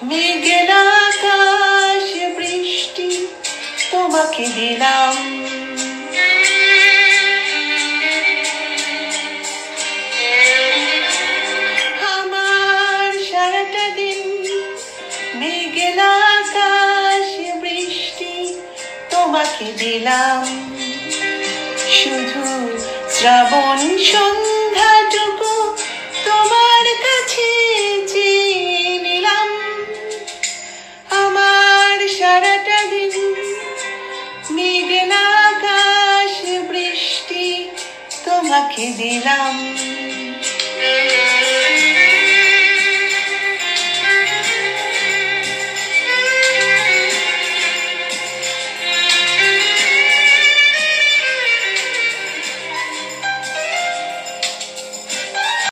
মেঘলা আকাশ বৃষ্টি তোমাকে দিলাম। আমার সারাটা দিন মেঘলা আকাশ বৃষ্টি তোমাকে দিলাম। শুধু শ্রাবণ সন্ধ্যাটুকু তোমার কাছে চেয়ে নিলাম। আমার সারাটা দিন মেঘলা আকাশ বৃষ্টি তোমাকে দিলাম।